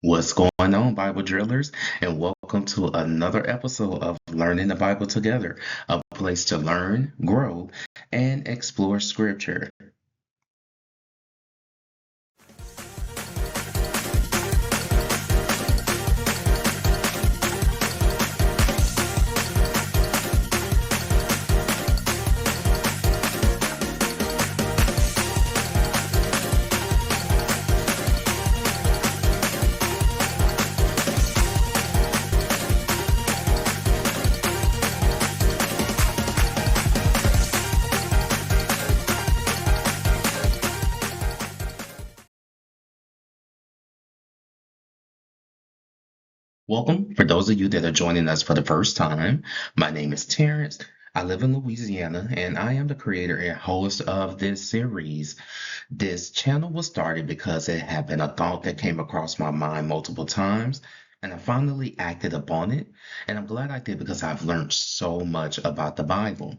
What's going on, Bible drillers? And welcome to another episode of Learning the Bible Together, a place to learn, grow, and explore Scripture. Welcome for those of you that are joining us for the first time. My name is Terrence. I live in Louisiana, and I am the creator and host of this series. This channel was started because it had been a thought that came across my mind multiple times, and I finally acted upon it. And I'm glad I did because I've learned so much about the Bible.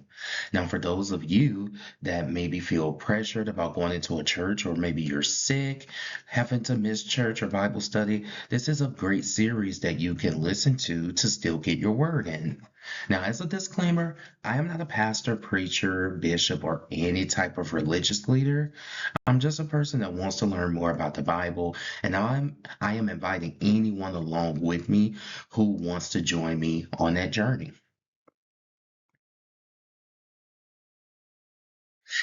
Now, for those of you that maybe feel pressured about going into a church, or maybe you're sick, having to miss church or Bible study, this is a great series that you can listen to still get your word in. Now, as a disclaimer, I am not a pastor, preacher, bishop, or any type of religious leader. I'm just a person that wants to learn more about the Bible, and I am inviting anyone along with me who wants to join me on that journey.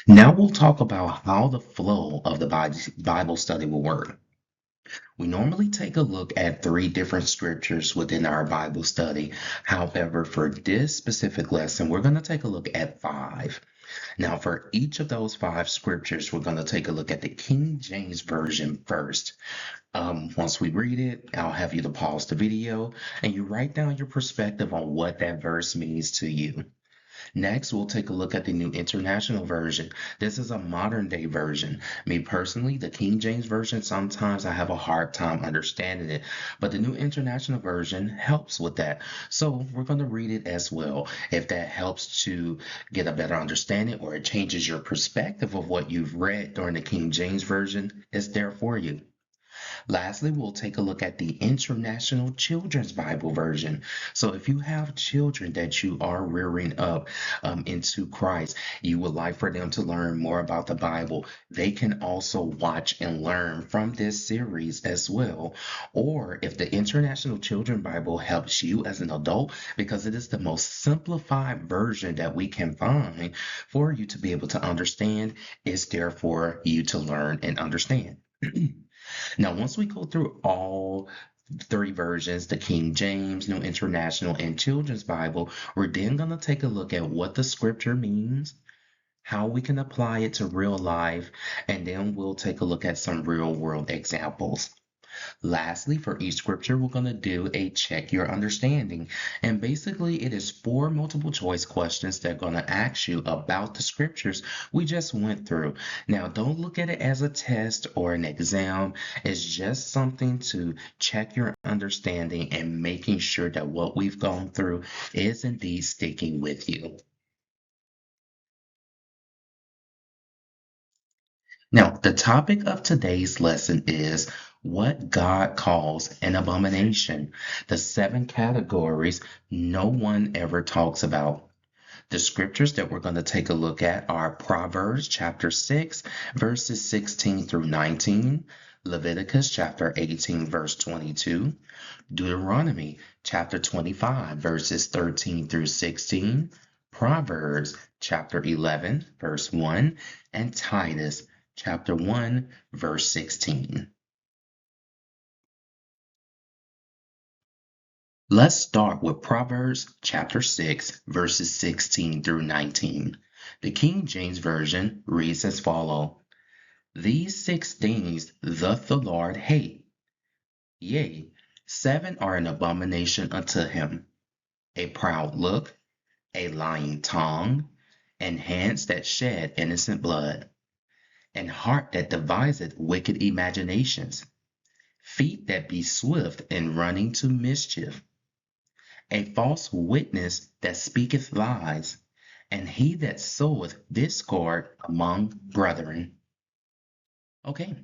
Now we'll talk about how the flow of the Bible study will work. We normally take a look at three different scriptures within our Bible study. However, for this specific lesson, we're going to take a look at five. Now, for each of those five scriptures, we're going to take a look at the King James Version first. Once we read it, I'll have you to pause the video and you write down your perspective on what that verse means to you. Next, we'll take a look at the New International Version. This is a modern day version. Me personally, the King James Version, sometimes I have a hard time understanding it, but the New International Version helps with that. So we're going to read it as well. If that helps to get a better understanding or it changes your perspective of what you've read during the King James Version, it's there for you. Lastly, we'll take a look at the International Children's Bible Version. So if you have children that you are rearing up into Christ, you would like for them to learn more about the Bible, they can also watch and learn from this series as well. Or if the International Children's Bible helps you as an adult, because it is the most simplified version that we can find for you to be able to understand, it's there for you to learn and understand. Now, once we go through all three versions, the King James, New International, and Children's Bible, we're then going to take a look at what the scripture means, how we can apply it to real life, and then we'll take a look at some real world examples. Lastly, for each scripture, we're going to do a check your understanding. And basically, it is four multiple choice questions that are going to ask you about the scriptures we just went through. Now, don't look at it as a test or an exam. It's just something to check your understanding and making sure that what we've gone through is indeed sticking with you. Now, the topic of today's lesson is what God calls an abomination, the seven categories no one ever talks about. The scriptures that we're going to take a look at are Proverbs chapter 6, verses 16 through 19, Leviticus chapter 18, verse 22, Deuteronomy chapter 25, verses 13 through 16, Proverbs chapter 11, verse 1, and Titus chapter 1, verse 16. Let's start with Proverbs chapter 6, verses 16 through 19. The King James Version reads as follows: These 6 things doth the Lord hate. Yea, 7 are an abomination unto him: a proud look, a lying tongue, and hands that shed innocent blood, and heart that deviseth wicked imaginations, feet that be swift in running to mischief, a false witness that speaketh lies, and he that soweth discord among brethren. Okay,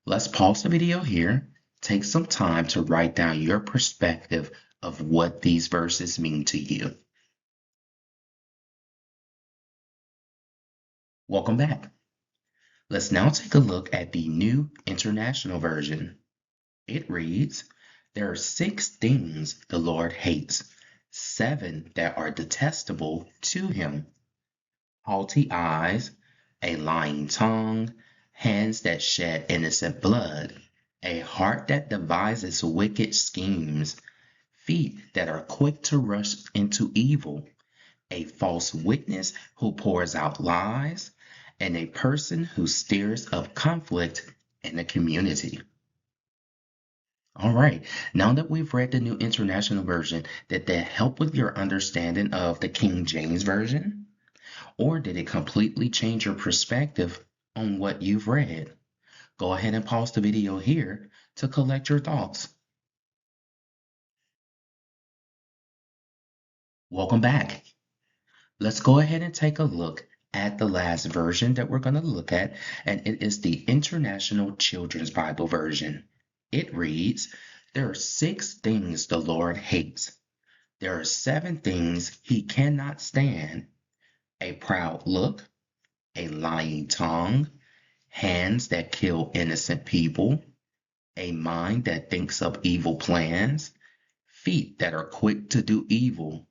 let's pause the video here Take some time to write down your perspective of what these verses mean to you. Welcome back. Let's now take a look at the New International Version. It reads, "There are 6 things the Lord hates, 7 that are detestable to him: haughty eyes, a lying tongue, hands that shed innocent blood, a heart that devises wicked schemes, feet that are quick to rush into evil, a false witness who pours out lies, and a person who stirs up conflict in the community." All right, now that we've read the New International Version, did that help with your understanding of the King James Version? Or did it completely change your perspective on what you've read? Go ahead and pause the video here to collect your thoughts. Welcome back. Let's go ahead and take a look at the last version that we're going to look at, and it is the International Children's Bible Version. It reads, "There are 6 things the Lord hates. There are 7 things he cannot stand: a proud look, a lying tongue, hands that kill innocent people, a mind that thinks up evil plans, feet that are quick to do evil,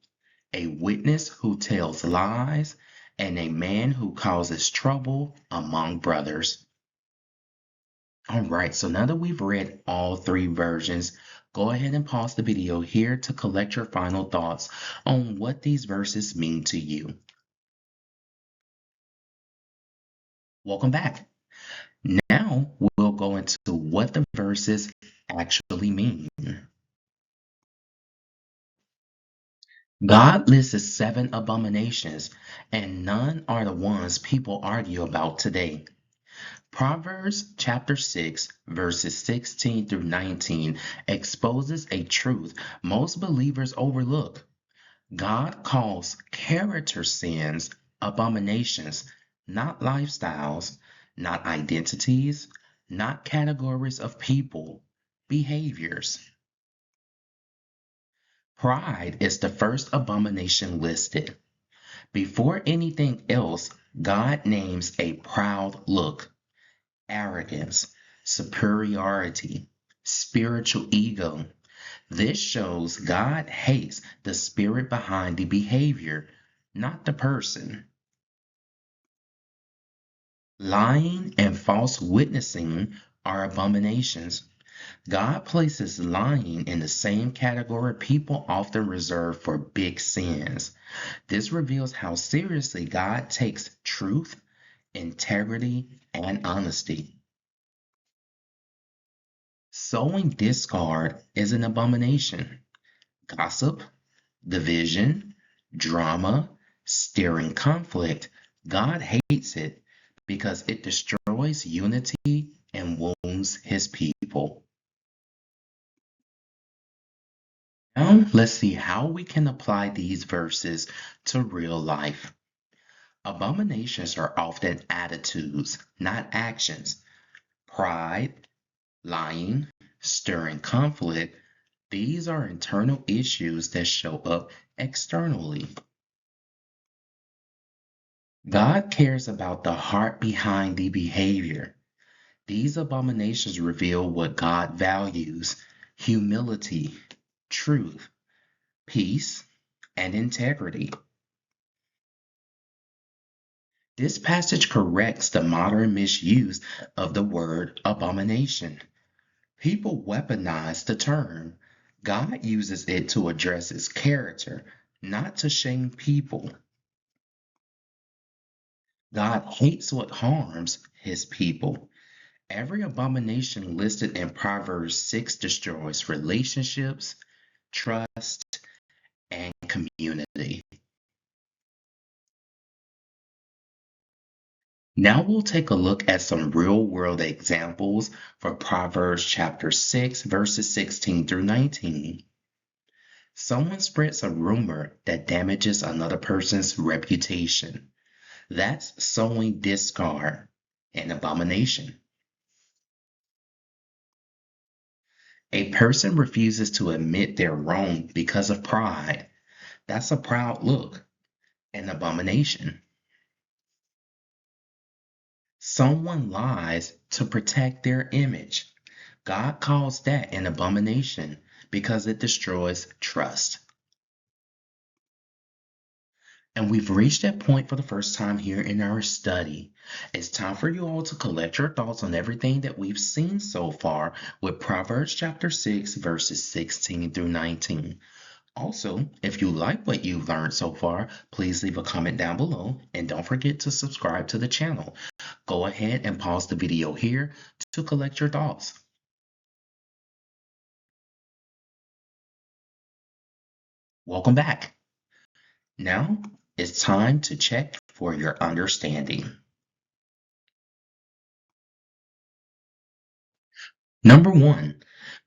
a witness who tells lies, and a man who causes trouble among brothers." All right, so now that we've read all 3 versions, go ahead and pause the video here to collect your final thoughts on what these verses mean to you. Welcome back. Now we'll go into what the verses actually mean. God lists 7 abominations, and none are the ones people argue about today. Proverbs chapter 6, verses 16 through 19 exposes a truth most believers overlook. God calls character sins abominations, not lifestyles, not identities, not categories of people, behaviors. Pride is the first abomination listed. Before anything else, God names a proud look, arrogance, superiority, spiritual ego. This shows God hates the spirit behind the behavior, not the person. Lying and false witnessing are abominations. God places lying in the same category people often reserve for big sins. This reveals how seriously God takes truth, integrity, and honesty. Sowing discord is an abomination. Gossip, division, drama, stirring conflict. God hates it because it destroys unity and wounds his people. Now, let's see how we can apply these verses to real life. Abominations are often attitudes, not actions. Pride, lying, stirring conflict, these are internal issues that show up externally. God cares about the heart behind the behavior. These abominations reveal what God values: humility, truth, peace, and integrity. This passage corrects the modern misuse of the word abomination. People weaponize the term. God uses it to address his character, not to shame people. God hates what harms his people. Every abomination listed in Proverbs 6 destroys relationships, trust, and community. Now we'll take a look at some real-world examples for Proverbs chapter 6, verses 16 through 19. Someone spreads a rumor that damages another person's reputation. That's sowing discord, an abomination. A person refuses to admit they're wrong because of pride. That's a proud look, an abomination. Someone lies to protect their image. God calls that an abomination because it destroys trust. And we've reached that point for the first time here in our study. It's time for you all to collect your thoughts on everything that we've seen so far with Proverbs chapter 6, verses 16 through 19. Also, if you like what you've learned so far, please leave a comment down below and don't forget to subscribe to the channel. Go ahead and pause the video here to collect your thoughts. Welcome back. Now it's time to check for your understanding. Number 1,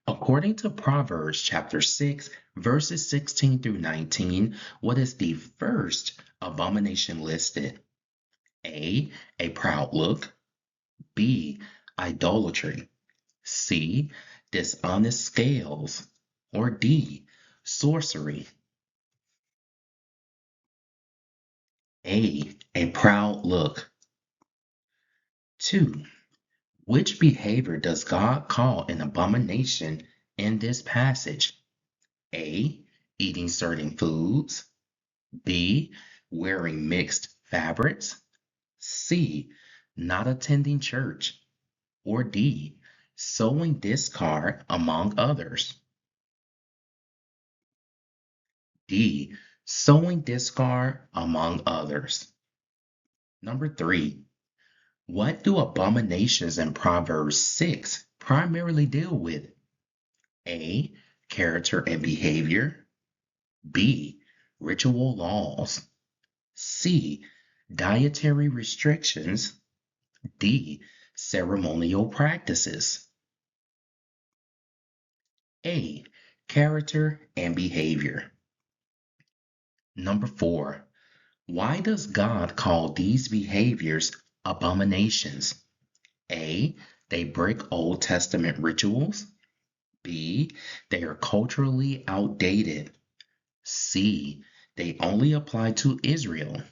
according to Proverbs chapter 6, verses 16 through 19, what is the first abomination listed? A proud look. B, idolatry. C, dishonest scales. Or D, sorcery. A proud look. 2, which behavior does God call an abomination in this passage? A, eating certain foods. B, wearing mixed fabrics. C, not attending church. Or D, sowing discord among others. D, sowing discord among others. Number 3, what do abominations in Proverbs 6 primarily deal with? A, character and behavior. B, ritual laws. C, dietary restrictions. D, ceremonial practices. A, character and behavior. Number 4, why does God call these behaviors abominations? A, they break Old Testament rituals. B, they are culturally outdated. C, they only apply to Israel.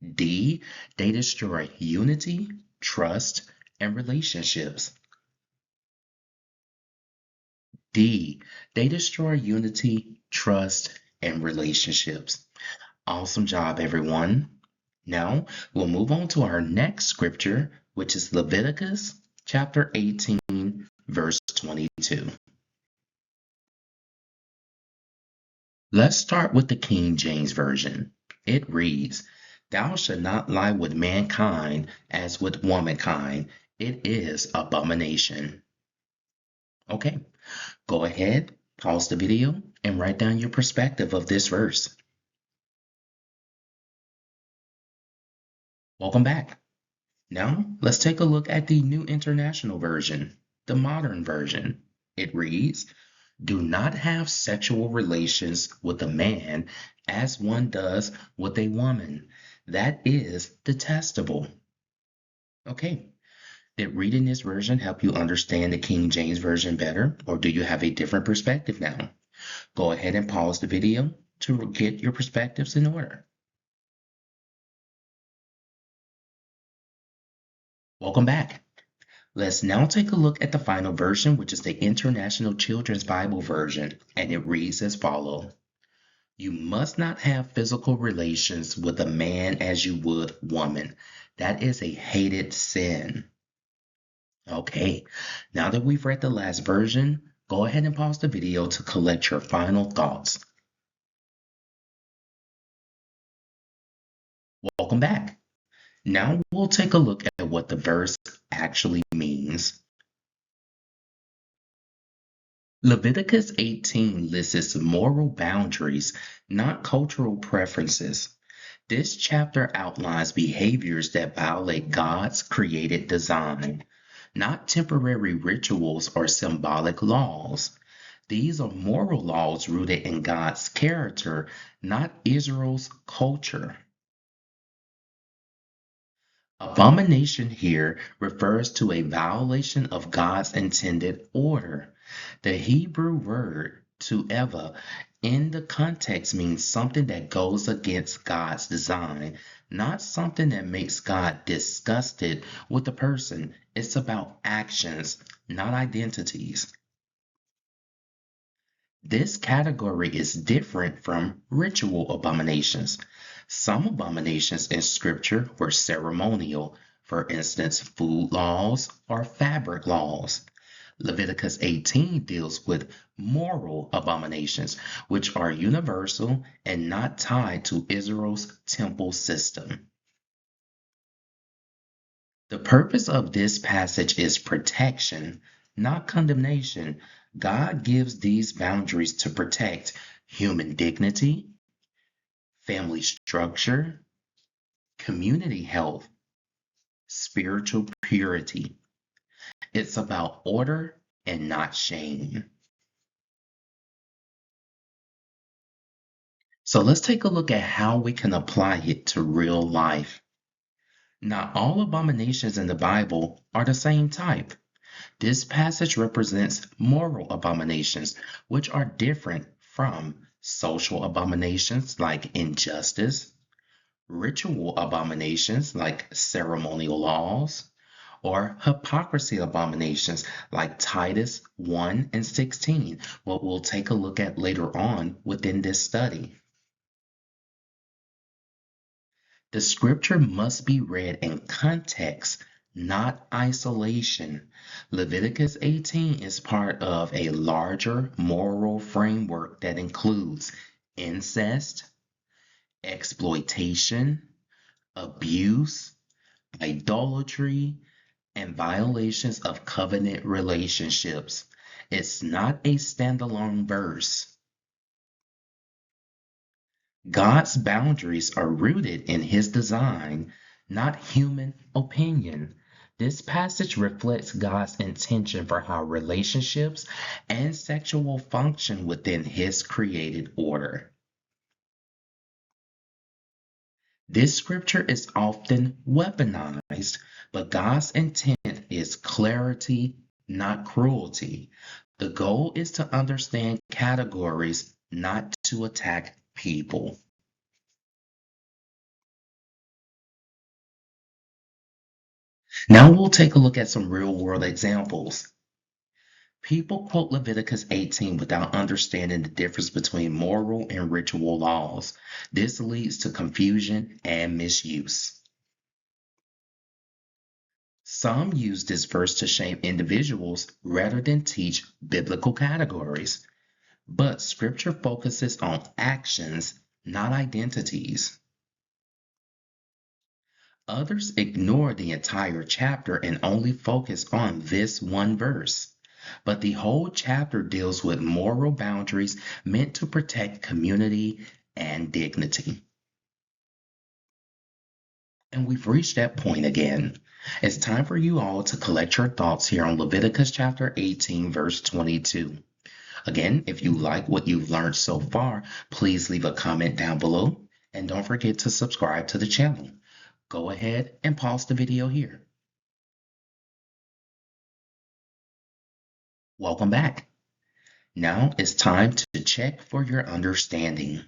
D, they destroy unity, trust, and relationships. D, they destroy unity, trust, and relationships. Awesome job, everyone. Now we'll move on to our next scripture, which is Leviticus chapter 18, verse 22. Let's start with the King James Version. It reads, "Thou shalt not lie with mankind as with womankind. It is abomination." Okay, go ahead, pause the video, and write down your perspective of this verse. Welcome back. Now, let's take a look at the New International Version, the modern version. It reads, "Do not have sexual relations with a man as one does with a woman. That is detestable." Okay, did reading this version help you understand the King James Version better, or do you have a different perspective now? Go ahead and pause the video to get your perspectives in order. Welcome back. Let's now take a look at the final version, which is the International Children's Bible Version, and it reads as follows. "You must not have physical relations with a man as you would woman. That is a hated sin." Okay, now that we've read the last version, go ahead and pause the video to collect your final thoughts. Welcome back. Now we'll take a look at what the verse actually means. Leviticus 18 lists moral boundaries, not cultural preferences. This chapter outlines behaviors that violate God's created design, not temporary rituals or symbolic laws. These are moral laws rooted in God's character, not Israel's culture. Abomination here refers to a violation of God's intended order. The Hebrew word tu'eva in the context means something that goes against God's design, not something that makes God disgusted with the person. It's about actions, not identities. This category is different from ritual abominations. Some abominations in scripture were ceremonial, for instance, food laws or fabric laws. Leviticus 18 deals with moral abominations, which are universal and not tied to Israel's temple system. The purpose of this passage is protection, not condemnation. God gives these boundaries to protect human dignity, family structure, community health, spiritual purity. It's about order and not shame. So let's take a look at how we can apply it to real life. Not all abominations in the Bible are the same type. This passage represents moral abominations, which are different from social abominations like injustice, ritual abominations like ceremonial laws, or hypocrisy abominations like Titus 1 and 16, what we'll take a look at later on within this study. The scripture must be read in context, not isolation. Leviticus 18 is part of a larger moral framework that includes incest, exploitation, abuse, idolatry, and violations of covenant relationships. It's not a standalone verse. God's boundaries are rooted in his design, not human opinion. This passage reflects God's intention for how relationships and sexual function within his created order. This scripture is often weaponized, but God's intent is clarity, not cruelty. The goal is to understand categories, not to attack people. Now we'll take a look at some real world examples. People quote Leviticus 18 without understanding the difference between moral and ritual laws. This leads to confusion and misuse. Some use this verse to shame individuals rather than teach biblical categories. But scripture focuses on actions, not identities. Others ignore the entire chapter and only focus on this one verse. But the whole chapter deals with moral boundaries meant to protect community and dignity. And we've reached that point again. It's time for you all to collect your thoughts here on Leviticus chapter 18, verse 22. Again, if you like what you've learned so far, please leave a comment down below and don't forget to subscribe to the channel. Go ahead and pause the video here. Welcome back. Now it's time to check for your understanding.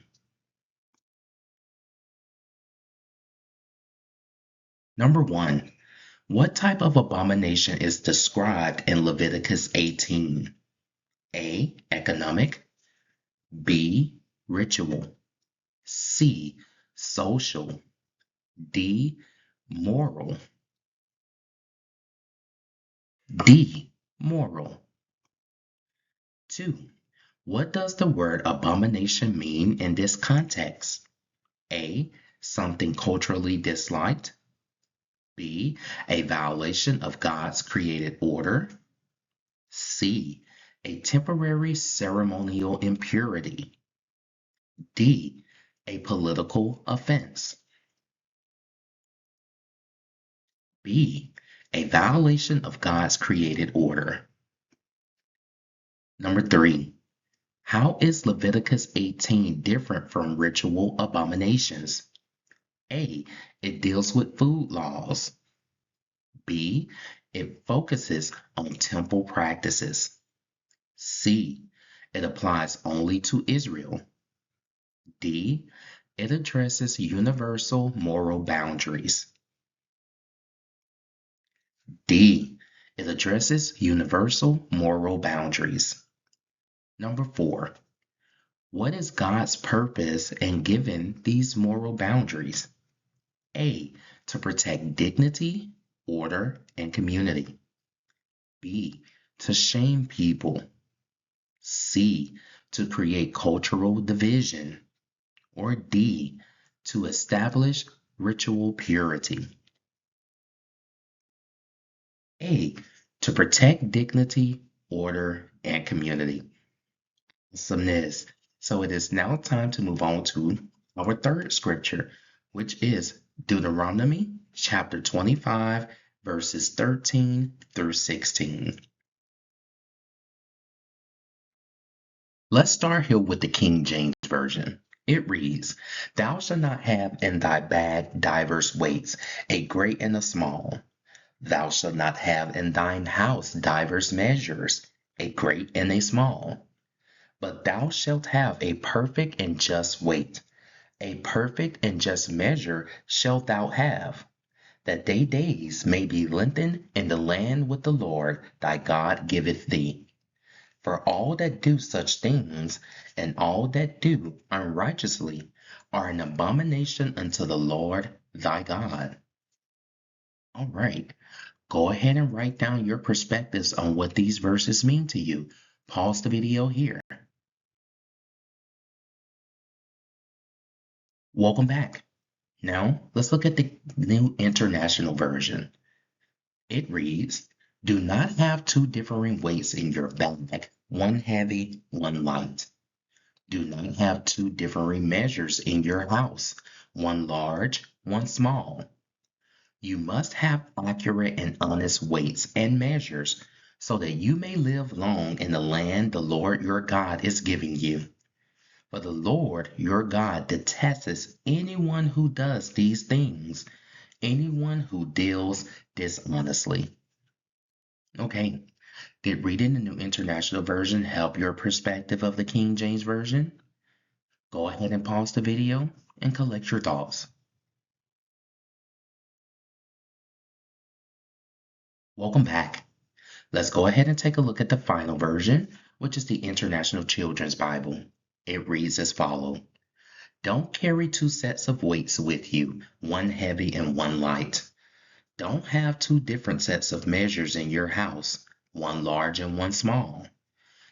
Number 1, what type of abomination is described in Leviticus 18? A, economic, B, ritual, C, social, D, moral. D, moral. 2, what does the word abomination mean in this context? A, something culturally disliked. B, a violation of God's created order. C, a temporary ceremonial impurity. D, a political offense. B, a violation of God's created order. Number 3, how is Leviticus 18 different from ritual abominations? A, it deals with food laws. B, it focuses on temple practices. C. It applies only to Israel. D. It addresses universal moral boundaries. D. It addresses universal moral boundaries. Number 4. What is God's purpose in giving these moral boundaries? A. To protect dignity, order, and community. B. To shame people. C. To create cultural division. Or D. To establish ritual purity. A. To protect dignity, order, and community. Awesomeness. So it is now time to move on to our third scripture, which is Deuteronomy chapter 25, verses 13 through 16. Let's start here with the King James Version. It reads, Thou shalt not have in thy bag divers weights, a great and a small. Thou shalt not have in thine house divers measures, a great and a small. But thou shalt have a perfect and just weight. A perfect and just measure shalt thou have, that thy days may be lengthened in the land which the Lord thy God giveth thee. For all that do such things, and all that do unrighteously, are an abomination unto the Lord thy God. All right, go ahead and write down your perspectives on what these verses mean to you. Pause the video here. Welcome back. Now, let's look at the New International Version. It reads, Do not have two differing weights in your bag, one heavy, one light. Do not have two differing measures in your house, one large, one small. You must have accurate and honest weights and measures so that you may live long in the land the Lord your God is giving you. For the Lord your God detests anyone who does these things, anyone who deals dishonestly. Okay, did reading the New International Version help your perspective of the King James Version? Go ahead and pause the video and collect your thoughts. Welcome back. Let's go ahead and take a look at the final version, which is the International Children's Bible. It reads as follows. Don't carry two sets of weights with you, one heavy and one light. Don't have two different sets of measures in your house, one large and one small.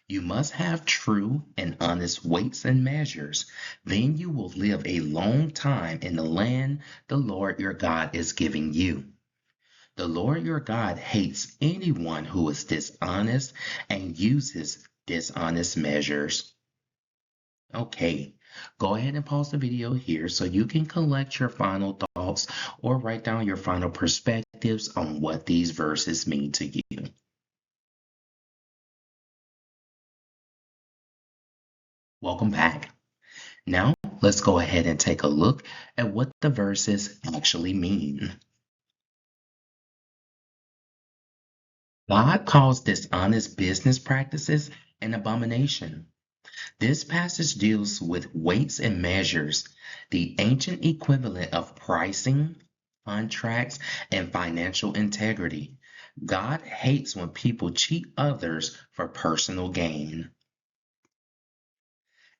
You must have true and honest weights and measures. Then you will live a long time in the land the Lord your God is giving you. The Lord your God hates anyone who is dishonest and uses dishonest measures. Okay, go ahead and pause the video here so you can collect your final thoughts or write down your final perspectives on what these verses mean to you. Welcome back. Now, let's go ahead and take a look at what the verses actually mean. God calls dishonest business practices an abomination. This passage deals with weights and measures, the ancient equivalent of pricing, contracts, and financial integrity. God hates when people cheat others for personal gain.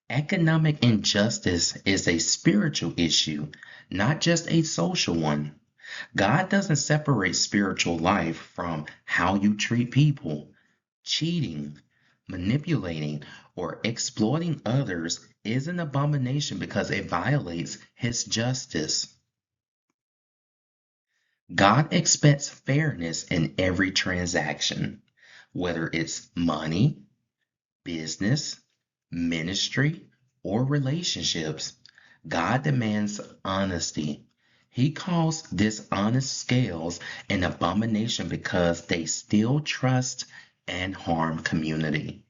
Economic injustice is a spiritual issue, not just a social one. God doesn't separate spiritual life from how you treat people. Cheating, manipulating, or exploiting others is an abomination because it violates His justice. God expects fairness in every transaction, whether it's money, business, ministry, or relationships. God demands honesty. He calls dishonest scales an abomination because they steal trust and harm community.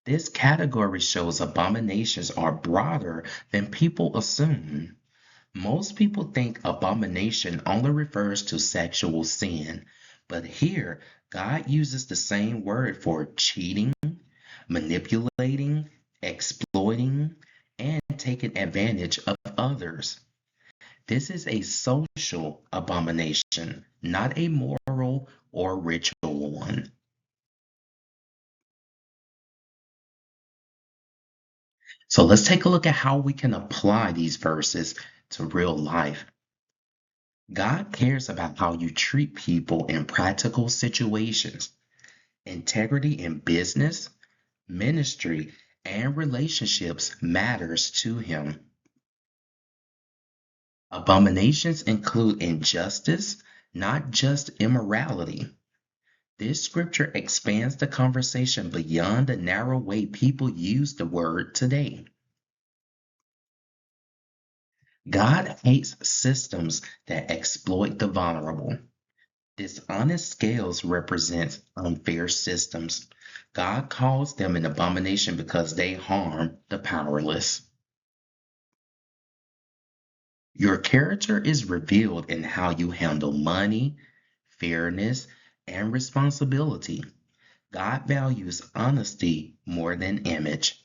This category shows abominations are broader than people assume. Most people think abomination only refers to sexual sin, but here God uses the same word for cheating, manipulating, exploiting, and taking advantage of others. This is a social abomination, not a moral or ritual one. So let's take a look at how we can apply these verses to real life. God cares about how you treat people in practical situations. Integrity in business, ministry, and relationships matters to him. Abominations include injustice, not just immorality. This scripture expands the conversation beyond the narrow way people use the word today. God hates systems that exploit the vulnerable. Dishonest scales represent unfair systems. God calls them an abomination because they harm the powerless. Your character is revealed in how you handle money, fairness, and responsibility. God values honesty more than image.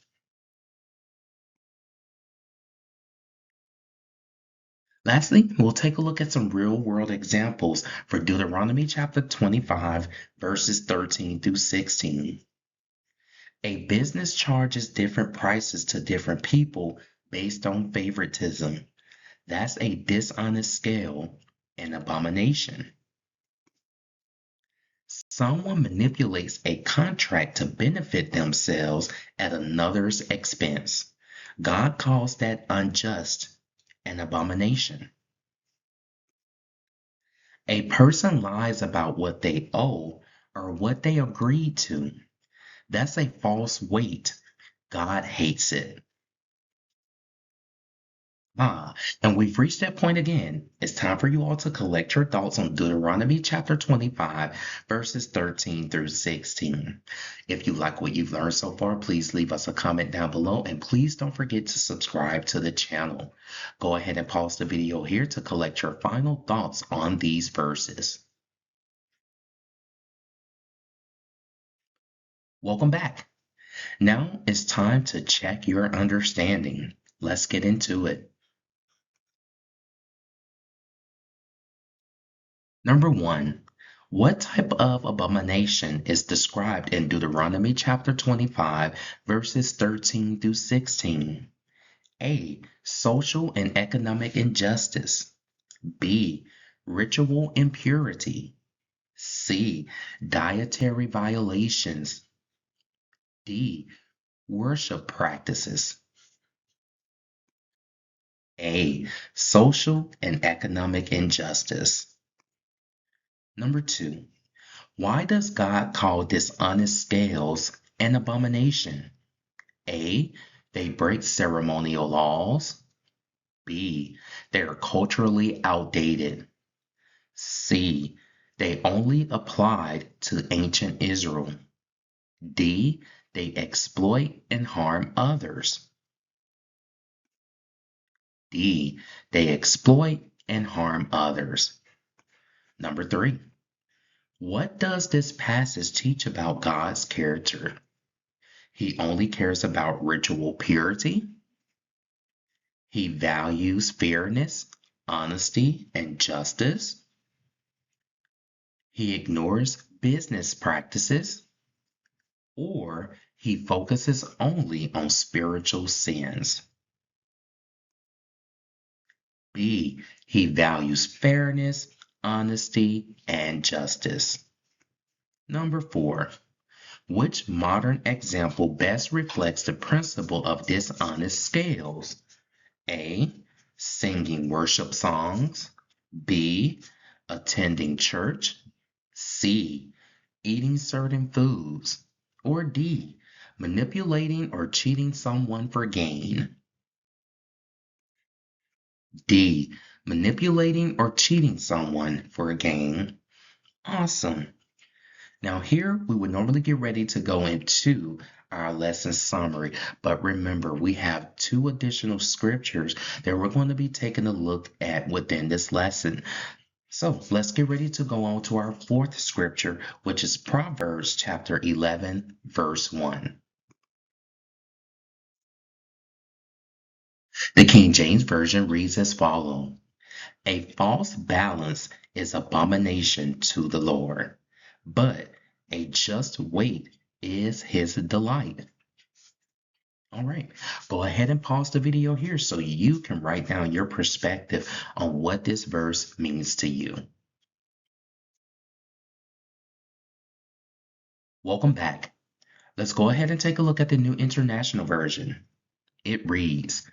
Lastly, we'll take a look at some real world examples for Deuteronomy chapter 25, verses 13 through 16. A business charges different prices to different people based on favoritism. That's a dishonest scale, an abomination. Someone manipulates a contract to benefit themselves at another's expense. God calls that unjust, an abomination. A person lies about what they owe or what they agreed to. That's a false weight. God hates it. And we've reached that point again. It's time for you all to collect your thoughts on Deuteronomy chapter 25, verses 13 through 16. If you like what you've learned so far, please leave us a comment down below and please don't forget to subscribe to the channel. Go ahead and pause the video here to collect your final thoughts on these verses. Welcome back. Now it's time to check your understanding. Let's get into it. Number one, what type of abomination is described in Deuteronomy chapter 25, verses 13 through 16? A. Social and economic injustice. B. Ritual impurity. C. Dietary violations. D. Worship practices. A. Social and economic injustice. Number two, why does God call dishonest scales an abomination? A. They break ceremonial laws. B. They are culturally outdated. C. They only applied to ancient Israel. D. They exploit and harm others. D. They exploit and harm others. Number three, what does this passage teach about God's character? He only cares about ritual purity. He values fairness, honesty, and justice. He ignores business practices. Or he focuses only on spiritual sins. B. He values fairness, honesty, and justice. Number four, which modern example best reflects the principle of dishonest scales? A. Singing worship songs. B. Attending church. C. Eating certain foods. Or D. Manipulating or cheating someone for gain. D. Manipulating or cheating someone for gain. Awesome. Now here we would normally get ready to go into our lesson summary, but remember we have two additional scriptures that we're going to be taking a look at within this lesson. So let's get ready to go on to our fourth scripture, which is Proverbs chapter 11, verse 1. The King James Version reads as follows: A false balance is abomination to the Lord, but a just weight is his delight. All right, go ahead and pause the video here so you can write down your perspective on what this verse means to you. Welcome back. Let's go ahead and take a look at the New International Version. It reads,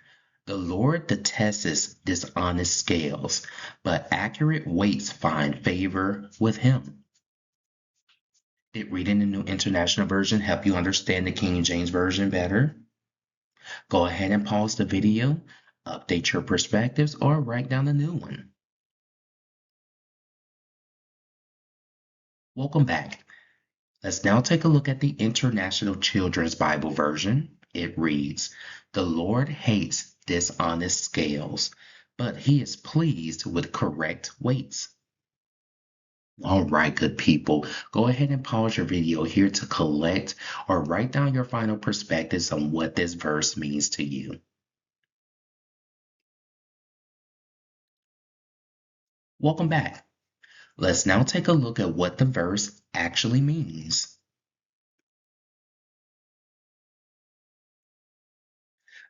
The Lord detests dishonest scales, but accurate weights find favor with him. Did reading the New International Version help you understand the King James Version better? Go ahead and pause the video, update your perspectives, or write down a new one. Welcome back. Let's now take a look at the International Children's Bible Version. It reads, The Lord hates dishonest scales, but he is pleased with correct weights. All right, good people. Go ahead and pause your video here to collect or write down your final perspectives on what this verse means to you. Welcome back. Let's now take a look at what the verse actually means.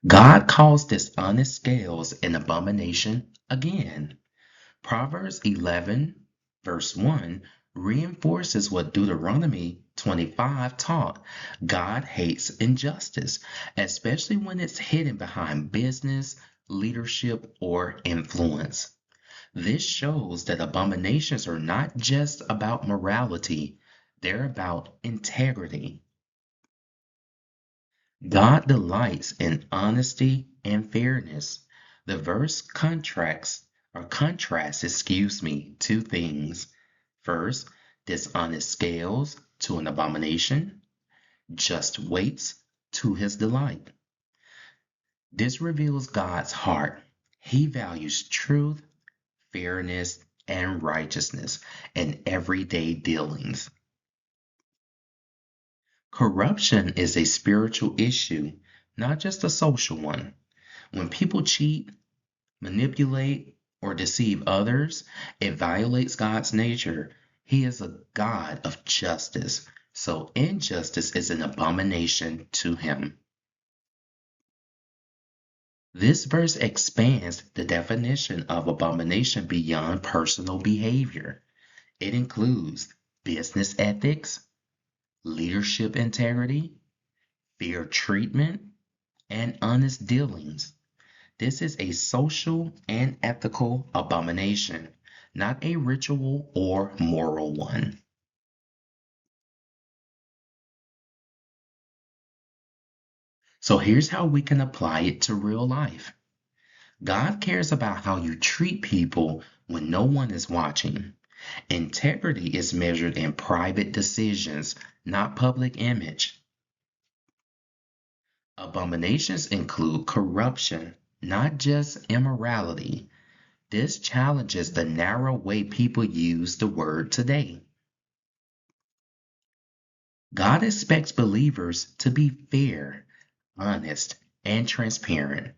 God calls dishonest scales an abomination again. Proverbs 11, verse 1 reinforces what Deuteronomy 25 taught. God hates injustice, especially when it's hidden behind business, leadership, or influence. This shows that abominations are not just about morality, they're about integrity. God delights in honesty and fairness. The verse contrasts, two things. First, dishonest scales to an abomination, just weights to his delight. This reveals God's heart. He values truth, fairness, and righteousness in everyday dealings. Corruption is a spiritual issue, not just a social one. When people cheat, manipulate, or deceive others, it violates God's nature. He is a God of justice, so injustice is an abomination to him. This verse expands the definition of abomination beyond personal behavior. It includes business ethics, leadership integrity, fair treatment, and honest dealings. This is a social and ethical abomination, not a ritual or moral one. So here's how we can apply it to real life. God cares about how you treat people when no one is watching. Integrity is measured in private decisions, not public image. Abominations include corruption, not just immorality. This challenges the narrow way people use the word today. God expects believers to be fair, honest, and transparent,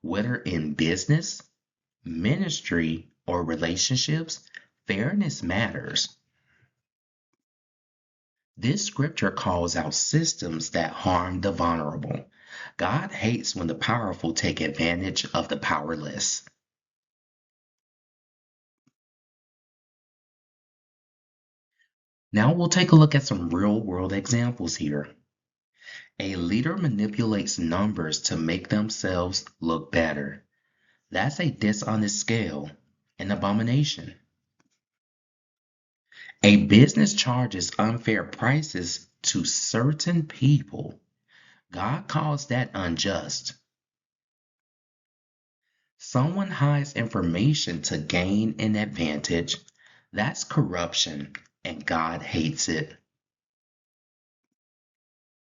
whether in business, ministry, or relationships. Fairness matters. This scripture calls out systems that harm the vulnerable. God hates when the powerful take advantage of the powerless. Now we'll take a look at some real world examples here. A leader manipulates numbers to make themselves look better. That's a dishonest scale, an abomination. A business charges unfair prices to certain people. God calls that unjust. Someone hides information to gain an advantage. That's corruption, and God hates it.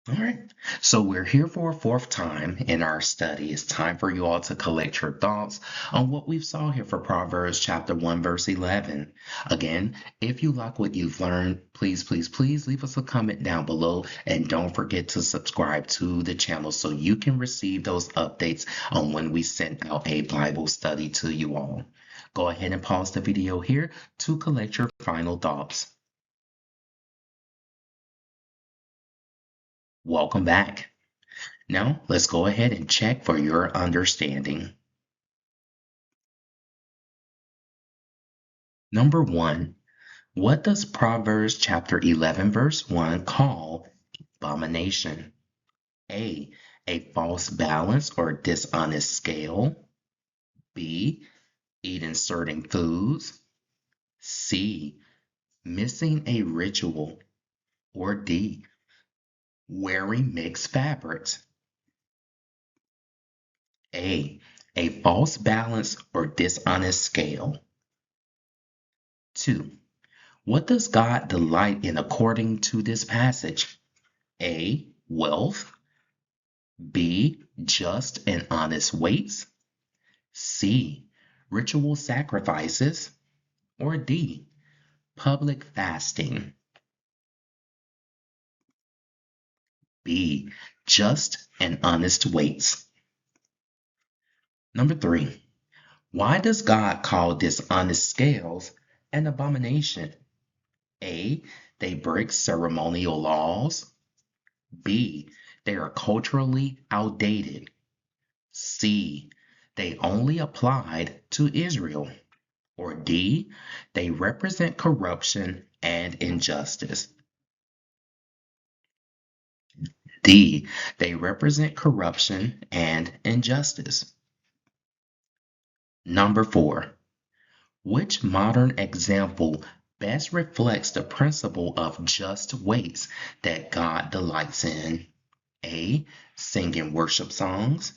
All right. So we're here for a fourth time in our study. It's time for you all to collect your thoughts on what we've saw here for Proverbs chapter 1, verse 11. Again, if you like what you've learned, please, please, please leave us a comment down below and don't forget to subscribe to the channel so you can receive those updates on when we send out a Bible study to you all. Go ahead and pause the video here to collect your final thoughts. Welcome back. Now, let's go ahead and check for your understanding. Number 1, what does Proverbs chapter 11, verse 1 call abomination? A false balance or dishonest scale. B, eating certain foods. C, missing a ritual. Or D, wearing mixed fabrics. A false balance or dishonest scale. 2, what does God delight in according to this passage? A, wealth. B, just and honest weights. C, ritual sacrifices. Or D, public fasting. B, just and honest weights. Number 3, why does God call dishonest scales an abomination? A, they break ceremonial laws. B, they are culturally outdated. C, they only applied to Israel. Or D, they represent corruption and injustice. D, they represent corruption and injustice. Number 4, which modern example best reflects the principle of just weights that God delights in? A, singing worship songs.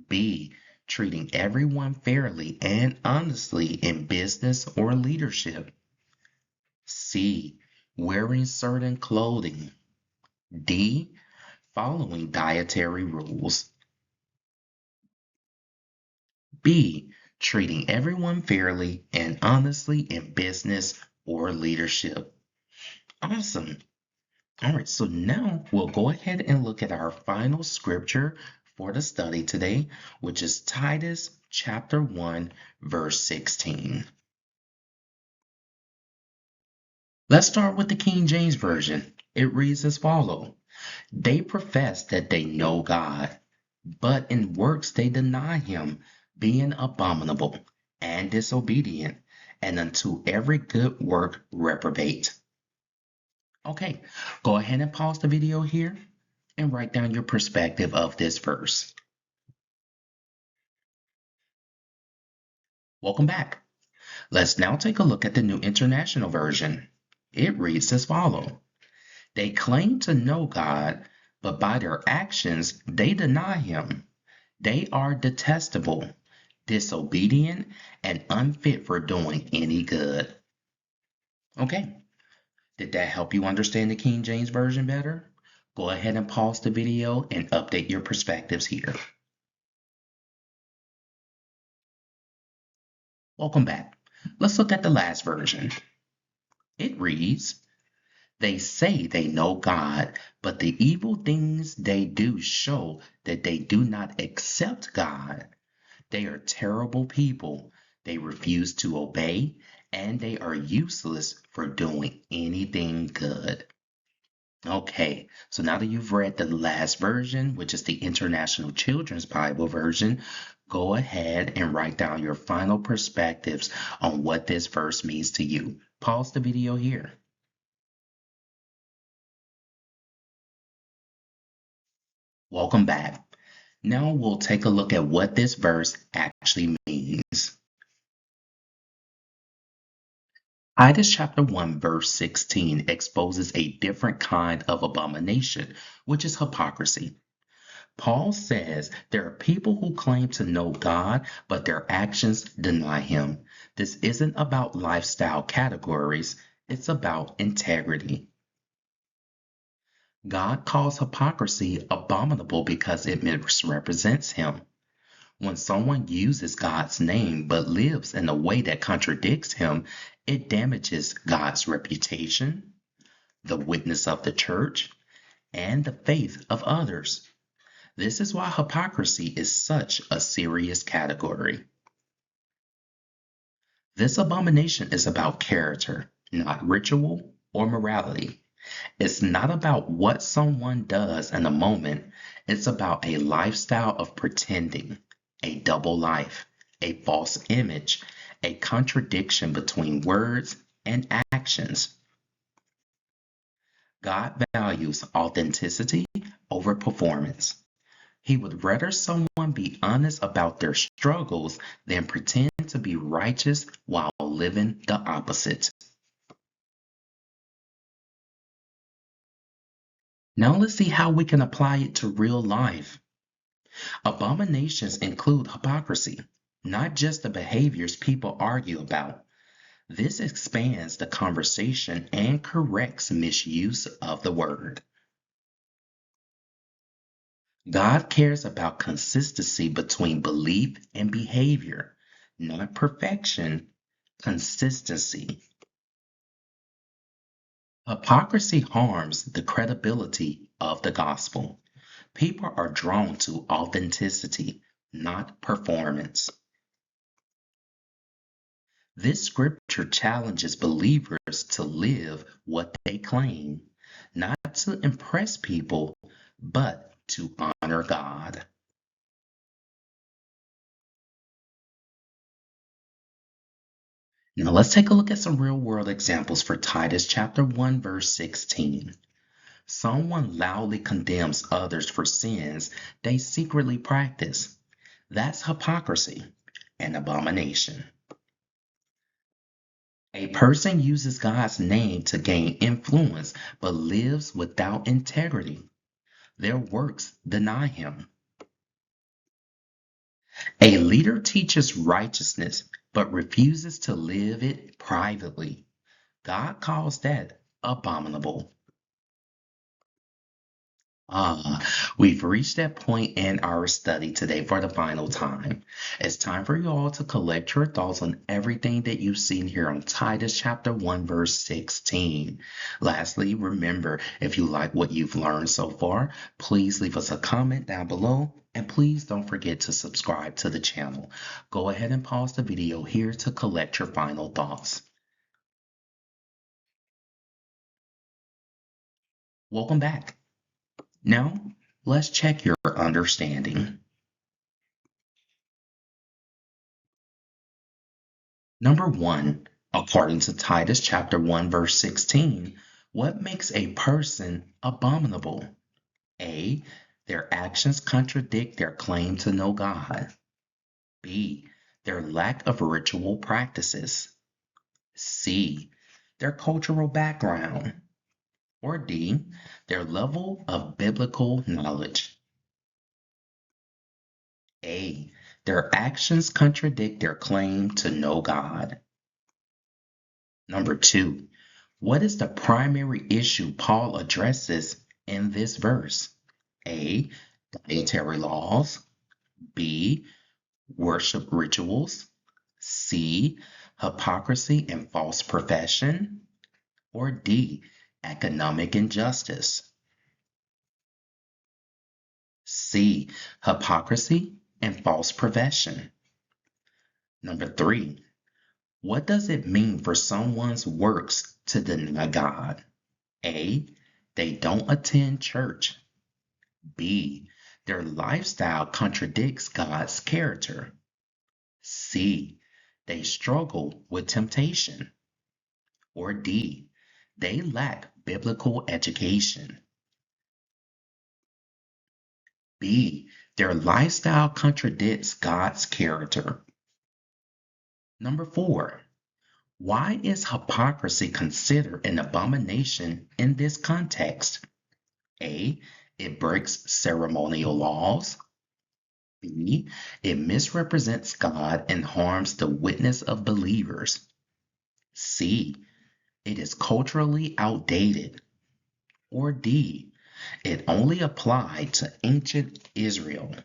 B, treating everyone fairly and honestly in business or leadership. C, wearing certain clothing. D, following dietary rules. B, treating everyone fairly and honestly in business or leadership. Awesome. All right, so now we'll go ahead and look at our final scripture for the study today, which is Titus chapter 1, verse 16. Let's start with the King James Version. It reads as follows. They profess that they know God, but in works they deny him, being abominable and disobedient, and unto every good work reprobate. Okay, go ahead and pause the video here and write down your perspective of this verse. Welcome back. Let's now take a look at the New International Version. It reads as follows. They claim to know God, but by their actions they deny him. They are detestable, disobedient, and unfit for doing any good. Okay, did that help you understand the King James Version better? Go ahead and pause the video and update your perspectives here. Welcome back. Let's look at the last version. It reads, they say they know God, but the evil things they do show that they do not accept God. They are terrible people. They refuse to obey, and they are useless for doing anything good. Okay, so now that you've read the last version, which is the International Children's Bible version, go ahead and write down your final perspectives on what this verse means to you. Pause the video here. Welcome back. Now we'll take a look at what this verse actually means. Titus chapter 1 verse 16 exposes a different kind of abomination, which is hypocrisy. Paul says there are people who claim to know God, but their actions deny him. This isn't about lifestyle categories, it's about integrity. God calls hypocrisy abominable because it misrepresents Him. When someone uses God's name but lives in a way that contradicts Him, it damages God's reputation, the witness of the church, and the faith of others. This is why hypocrisy is such a serious category. This abomination is about character, not ritual or morality. It's not about what someone does in a moment. It's about a lifestyle of pretending, a double life, a false image, a contradiction between words and actions. God values authenticity over performance. He would rather someone be honest about their struggles than pretend to be righteous while living the opposite. Now let's see how we can apply it to real life. Abominations include hypocrisy, not just the behaviors people argue about. This expands the conversation and corrects misuse of the word. God cares about consistency between belief and behavior, not perfection, consistency. Hypocrisy harms the credibility of the gospel. People are drawn to authenticity, not performance. This scripture challenges believers to live what they claim, not to impress people, but to honor God. Now let's take a look at some real world examples for Titus chapter 1 verse 16. Someone loudly condemns others for sins they secretly practice. That's hypocrisy, an abomination. A person uses God's name to gain influence but lives without integrity. Their works deny Him. A leader teaches righteousness but refuses to live it privately. God calls that abominable. We've reached that point in our study today for the final time. It's time for you all to collect your thoughts on everything that you've seen here on Titus chapter 1 verse 16. Lastly, remember, if you like what you've learned so far, please leave us a comment down below and please don't forget to subscribe to the channel. Go ahead and pause the video here to collect your final thoughts. Welcome back. Now, let's check your understanding. Number 1, according to Titus chapter 1 verse 16, what makes a person abominable? A, their actions contradict their claim to know God. B, their lack of ritual practices. C, their cultural background. Or D, their level of biblical knowledge. A, their actions contradict their claim to know God. Number 2, what is the primary issue Paul addresses in this verse? A, dietary laws. B, worship rituals. C, hypocrisy and false profession. Or D, economic injustice. C, hypocrisy and false profession. Number 3, what does it mean for someone's works to deny God? A, they don't attend church. B, their lifestyle contradicts God's character. C, they struggle with temptation. Or D, they lack biblical education. B, their lifestyle contradicts God's character. Number 4, why is hypocrisy considered an abomination in this context? A, it breaks ceremonial laws. B, it misrepresents God and harms the witness of believers. C, it is culturally outdated. Or D, It only applied to ancient Israel.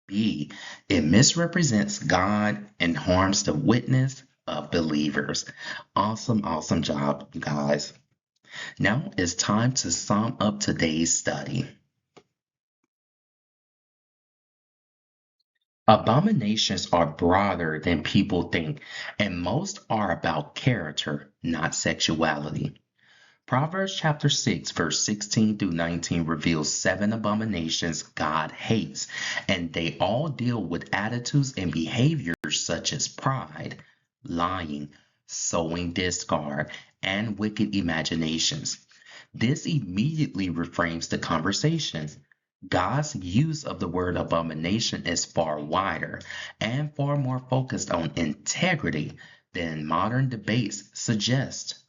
B, it misrepresents God and harms the witness of believers. Awesome, awesome job, you guys. Now it's time to sum up today's study. Abominations are broader than people think, and most are about character, not sexuality. Proverbs chapter 6, verse 16 through 19 reveals 7 abominations God hates, and they all deal with attitudes and behaviors such as pride, lying, sowing discard, and wicked imaginations. This immediately reframes the conversation. God's use of the word abomination is far wider and far more focused on integrity than modern debates suggest.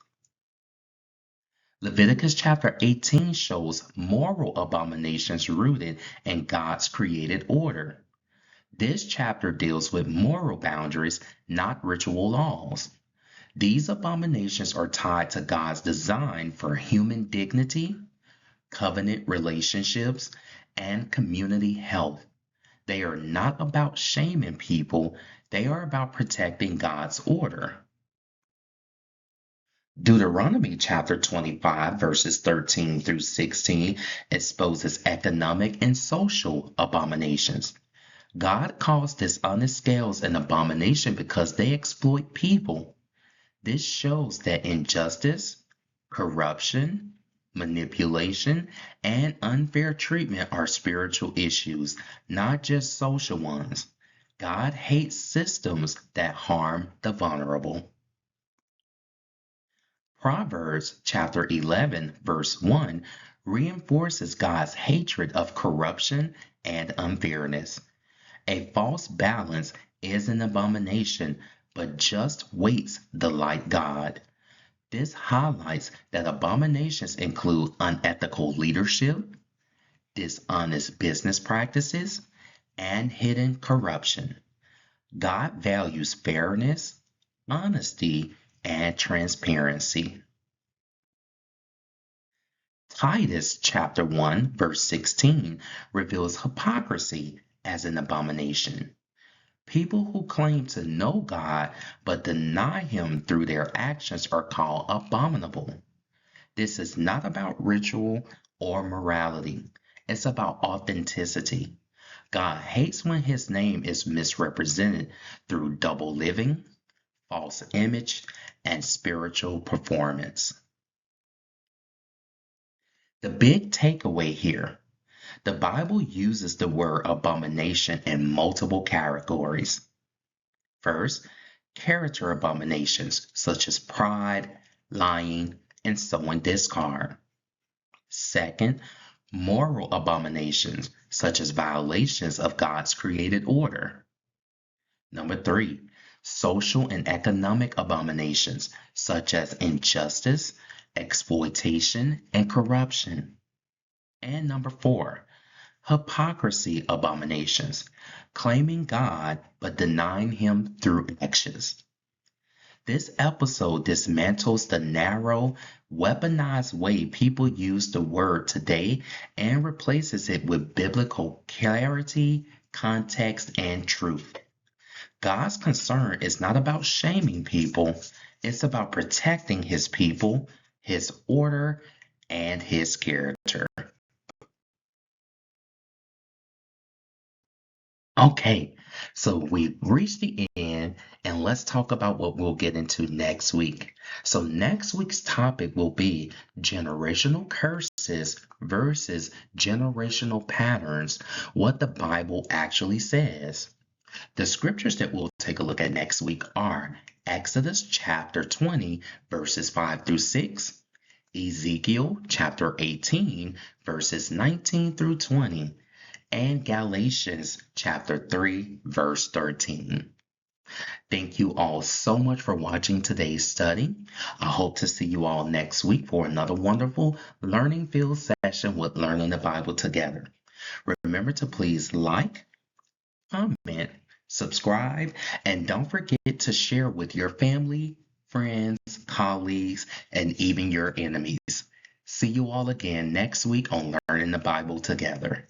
Leviticus chapter 18 shows moral abominations rooted in God's created order. This chapter deals with moral boundaries, not ritual laws. These abominations are tied to God's design for human dignity, covenant relationships, and community health. They are not about shaming people, they are about protecting God's order. Deuteronomy chapter 25, verses 13 through 16 exposes economic and social abominations. God calls dishonest scales an abomination because they exploit people. This shows that injustice, corruption, manipulation, and unfair treatment are spiritual issues, not just social ones. God hates systems that harm the vulnerable. Proverbs chapter 11, verse 1 reinforces God's hatred of corruption and unfairness. A false balance is an abomination, but just weights delight God. This highlights that abominations include unethical leadership, dishonest business practices, and hidden corruption. God values fairness, honesty, and transparency. Titus chapter 1 verse 16 reveals hypocrisy as an abomination. People who claim to know God but deny him through their actions are called abominable. This is not about ritual or morality. It's about authenticity. God hates when his name is misrepresented through double living, false image, and spiritual performance. The big takeaway here, the Bible uses the word abomination in multiple categories. First, character abominations such as pride, lying, and sowing discard. Second, moral abominations such as violations of God's created order. Number 3, social and economic abominations such as injustice, exploitation, and corruption. And number 4, hypocrisy abominations, claiming God but denying him through actions. This episode dismantles the narrow, weaponized way people use the word today and replaces it with biblical clarity, context, and truth. God's concern is not about shaming people, it's about protecting his people, his order, and his character. Okay, so we've reached the end, and let's talk about what we'll get into next week. So, next week's topic will be generational curses versus generational patterns, what the Bible actually says. The scriptures that we'll take a look at next week are Exodus chapter 20, verses 5 through 6, Ezekiel chapter 18, verses 19 through 20, and Galatians chapter 3, verse 13. Thank you all so much for watching today's study. I hope to see you all next week for another wonderful learning field session with Learning the Bible Together. Remember to please like, comment, subscribe, and don't forget to share with your family, friends, colleagues, and even your enemies. See you all again next week on Learning the Bible Together.